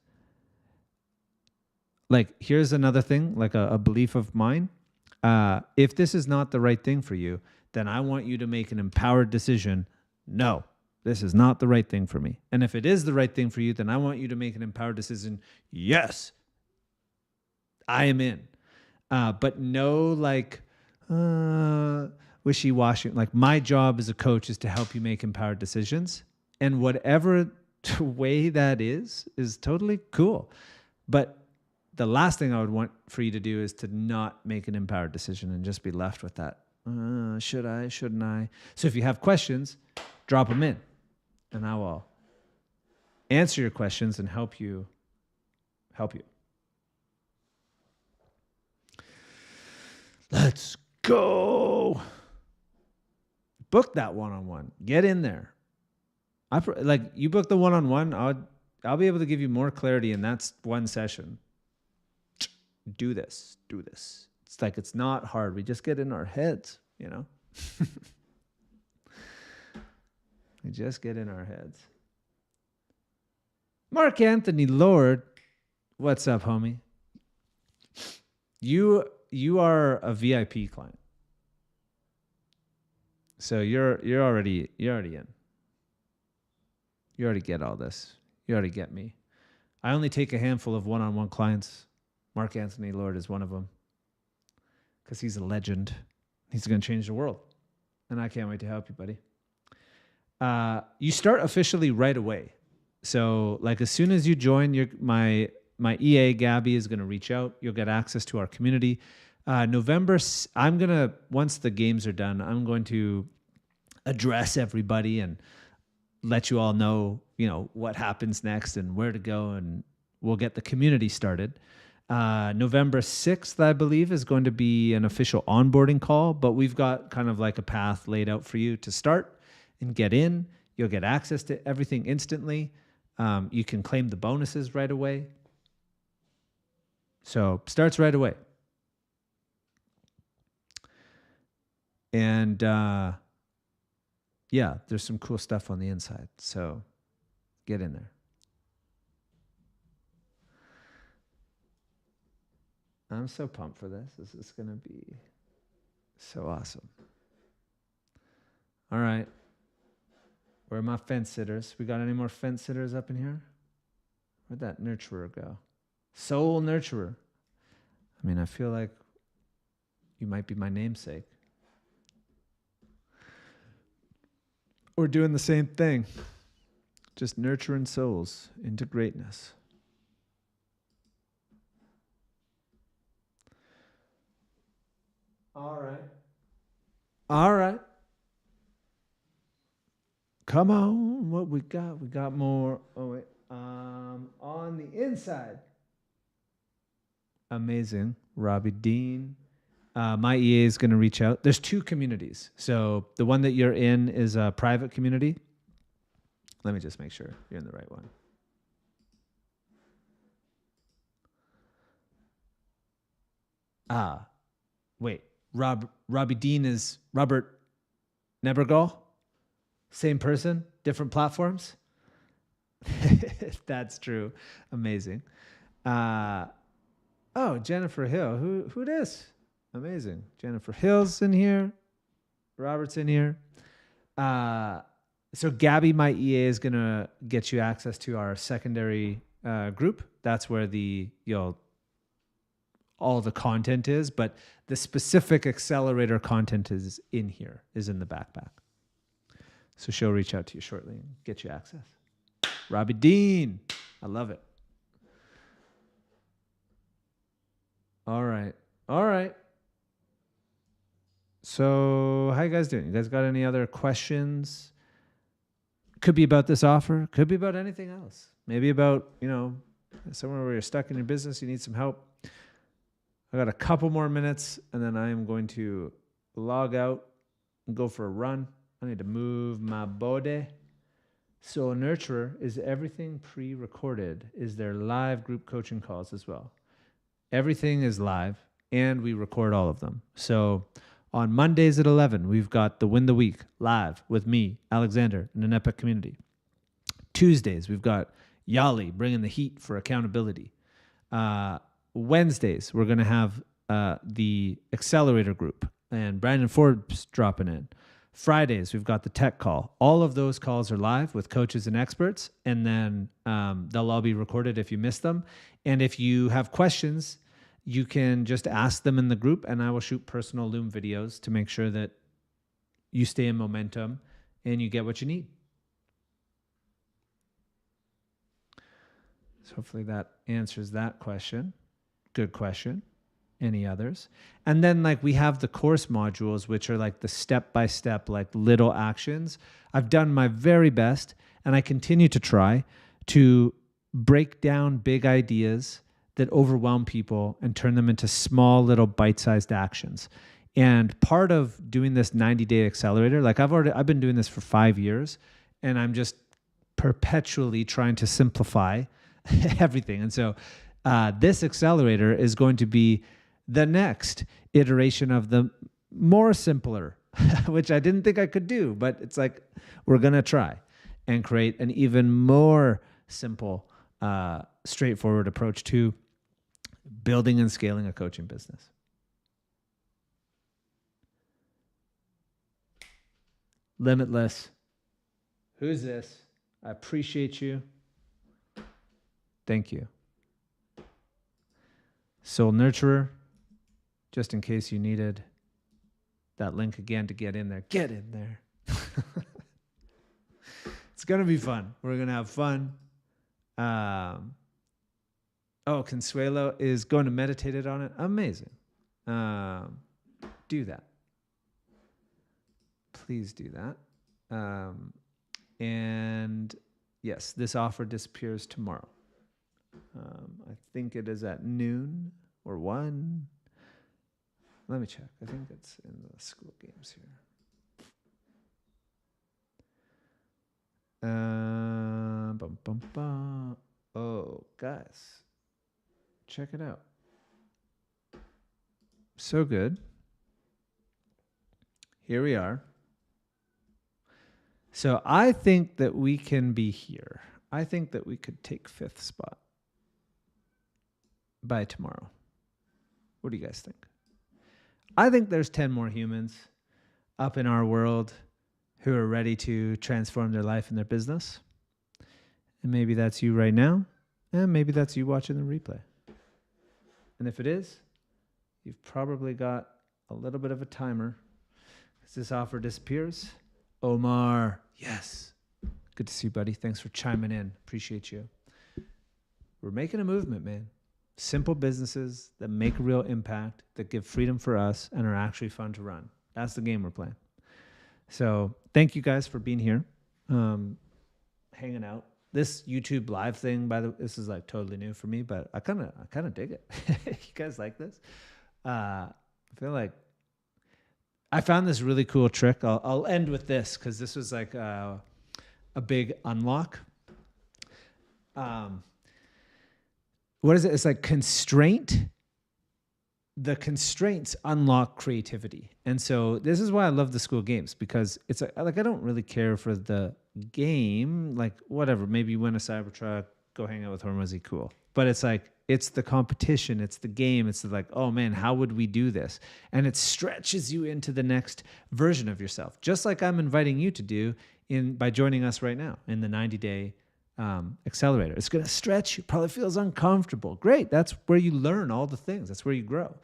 like, here's another thing, like a belief of mine. If this is not the right thing for you, then I want you to make an empowered decision. No, this is not the right thing for me. And if it is the right thing for you, then I want you to make an empowered decision. Yes, I am in. But no, like, wishy-washy. Like, my job as a coach is to help you make empowered decisions. And whatever way that is totally cool. But the last thing I would want for you to do is to not make an empowered decision and just be left with that. Should I? Shouldn't I? So if you have questions, drop them in, and I will answer your questions and help you. Let's go. Book that one-on-one. Get in there. Like, you book the one-on-one, I'll be able to give you more clarity in that one session. Do this. It's like, it's not hard. We just get in our heads, We just get in our heads. Mark Anthony Lord, what's up, homie? You are a VIP client. So you're already in. You already get all this. You already get me. I only take a handful of one-on-one clients. Mark Anthony Lord is one of them, because he's a legend. He's going to change the world. And I can't wait to help you, buddy. You start officially right away. So, like, as soon as you join, my EA, Gabby, is going to reach out. You'll get access to our community. November, once the games are done, I'm going to address everybody and let you all know, what happens next and where to go, and we'll get the community started. November 6th, I believe, is going to be an official onboarding call, but we've got kind of like a path laid out for you to start and get in. You'll get access to everything instantly. You can claim the bonuses right away. So starts right away. And yeah, there's some cool stuff on the inside. So get in there. I'm so pumped for this. This is going to be so awesome. All right. Where are my fence sitters? We got any more fence sitters up in here? Where'd that nurturer go? Soul nurturer. I mean, I feel like you might be my namesake. We're doing the same thing. Just nurturing souls into greatness. All right. All right. Come on. What we got? We got more. Oh, wait. On the inside. Amazing. Robbie Dean. My EA is going to reach out. There's 2 communities. So the one that you're in is a private community. Let me just make sure you're in the right one. Wait. Robbie Dean is Robert Nebergall? Same person? Different platforms? If that's true. Amazing. Jennifer Hill. Who this? Amazing. Jennifer Hill's in here. Robert's in here. So Gabby, my EA, is going to get you access to our secondary group. That's where all the content is, but the specific Accelerator content is in here, is in the backpack. So she'll reach out to you shortly and get you access. Robbie Dean. I love it. All right. So how you guys doing? You guys got any other questions? Could be about this offer. Could be about anything else. Maybe about, somewhere where you're stuck in your business, you need some help. I got a couple more minutes, and then I am going to log out and go for a run. I need to move my body. So Nurturer, is everything pre-recorded? Is there live group coaching calls as well? Everything is live, and we record all of them. So on Mondays at 11, we've got the Win the Week live with me, Alexander, in an epic community. Tuesdays, we've got Yali bringing the heat for accountability. Wednesdays, we're going to have the Accelerator group and Brandon Forbes dropping in. Fridays, we've got the tech call. All of those calls are live with coaches and experts, and then they'll all be recorded if you miss them. And if you have questions, you can just ask them in the group, and I will shoot personal Loom videos to make sure that you stay in momentum and you get what you need. So hopefully that answers that question. Good question. Any others? And then we have the course modules, which are the step-by-step, little actions. I've done my very best, and I continue to try to break down big ideas that overwhelm people and turn them into small little bite-sized actions. And part of doing this 90-day accelerator, I've been doing this for 5 years, and I'm just perpetually trying to simplify everything. And so this accelerator is going to be the next iteration of the more simpler, which I didn't think I could do, but it's we're going to try and create an even more simple, straightforward approach to building and scaling a coaching business. Limitless. Who's this? I appreciate you. Thank you. Soul Nurturer, just in case you needed that link again to get in there. Get in there. It's going to be fun. We're going to have fun. Consuelo is going to meditate it on it. Amazing. Do that. Please do that. And yes, this offer disappears tomorrow. I think it is at noon or 1. Let me check. I think it's in the Skool games here. Oh, guys, check it out. So good. Here we are. So I think that we can be here. I think that we could take 5th spot by tomorrow. What do you guys think? I think there's 10 more humans up in our world who are ready to transform their life and their business. And maybe that's you right now. And maybe that's you watching the replay. And if it is, you've probably got a little bit of a timer. As this offer disappears, Omar, yes. Good to see you, buddy. Thanks for chiming in. Appreciate you. We're making a movement, man. Simple businesses that make a real impact, that give freedom for us and are actually fun to run. That's the game we're playing. So thank you guys for being here, hanging out. This YouTube live thing, by the way, this is like totally new for me, but I kind of dig it. You guys like this? I feel like I found this really cool trick. I'll end with this because this was like a big unlock. What is it? It's like constraint. The constraints unlock creativity. And so this is why I love the Skool games, because it's like I don't really care for the game, like whatever, maybe you win a Cybertruck, go hang out with Hormozy, cool. But it's like, it's the competition, it's the game, it's like, oh man, how would we do this? And it stretches you into the next version of yourself, just like I'm inviting you to do by joining us right now in the 90-day Accelerator. It's going to stretch you. Probably feels uncomfortable. Great. That's where you learn all the things. That's where you grow.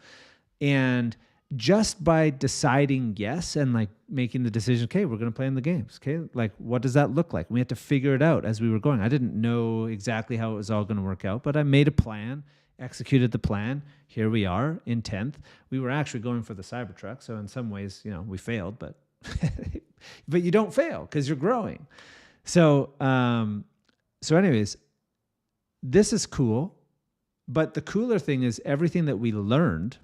And just by deciding yes and like making the decision, okay, we're going to play in the games. Okay, like what does that look like? We had to figure it out as we were going. I didn't know exactly how it was all going to work out, but I made a plan, executed the plan. Here we are in 10th. We were actually going for the Cybertruck, so in some ways, we failed, but but you don't fail because you're growing. So anyways, this is cool, but the cooler thing is everything that we learned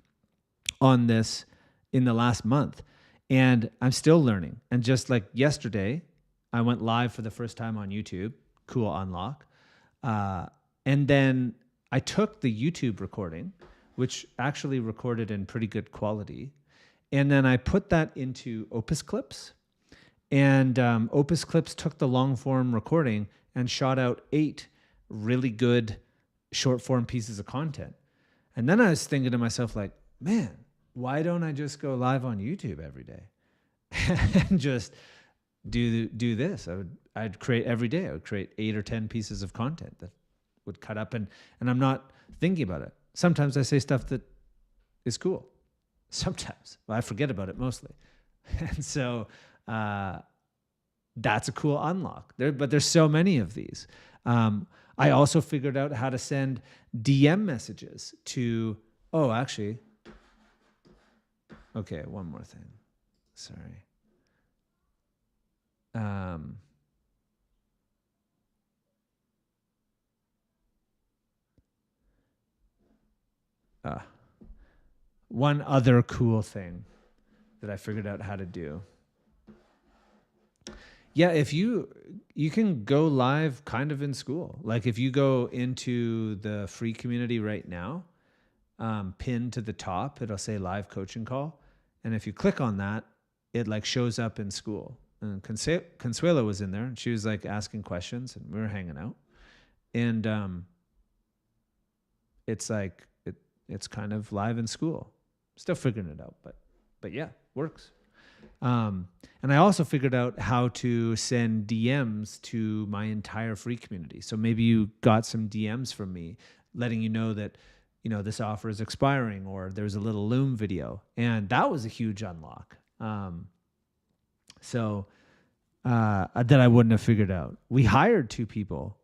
on this in the last month, and I'm still learning. And just like yesterday, I went live for the first time on YouTube, cool unlock. And then I took the YouTube recording, which actually recorded in pretty good quality. And then I put that into Opus Clips, and Opus Clips took the long form recording and shot out 8 really good short form pieces of content. And then I was thinking to myself, like, man, why don't I just go live on YouTube every day and just do this? I'd create every day. I would create 8 or 10 pieces of content that would cut up, and I'm not thinking about it. Sometimes I say stuff that is cool. Sometimes I forget about it mostly. And so, that's a cool unlock. But there's so many of these. I also figured out how to send DM messages to, okay, one more thing. Sorry. One other cool thing that I figured out how to do. Yeah, if you can go live kind of in Skool. Like if you go into the free community right now, pinned to the top, it'll say live coaching call. And if you click on that, it like shows up in Skool. And Consuelo was in there, and she was like asking questions, and we were hanging out. And it's like it's kind of live in Skool. Still figuring it out, but yeah, works. And I also figured out how to send DMs to my entire free community. So maybe you got some DMs from me letting you know that, this offer is expiring, or there's a little Loom video. And that was a huge unlock. That I wouldn't have figured out. We hired 2 people,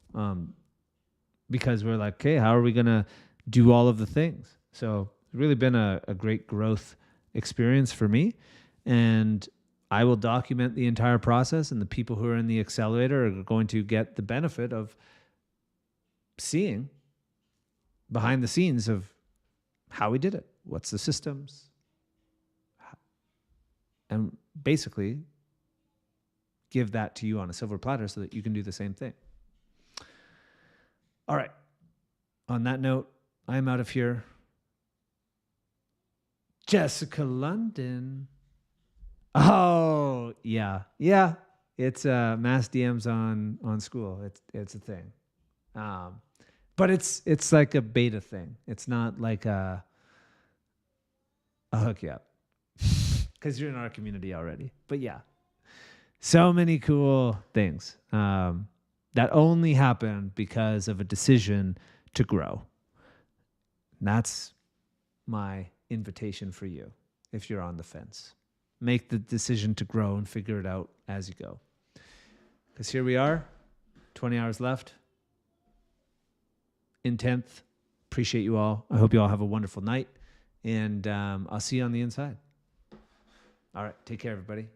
because we're like, okay, how are we going to do all of the things? So it's really been a great growth experience for me. And I will document the entire process, and the people who are in the accelerator are going to get the benefit of seeing behind the scenes of how we did it, what's the systems, and basically give that to you on a silver platter so that you can do the same thing. All right. On that note, I'm out of here. Jessica London. Oh, yeah. Yeah. It's mass DMs on Skool. It's a thing. But it's like a beta thing. It's not like I'll hook you up because you're in our community already. But yeah, so many cool things that only happen because of a decision to grow. And that's my invitation for you if you're on the fence. Make the decision to grow and figure it out as you go. Because here we are, 20 hours left. In 10th. Appreciate you all. I hope you all have a wonderful night. And I'll see you on the inside. All right. Take care, everybody.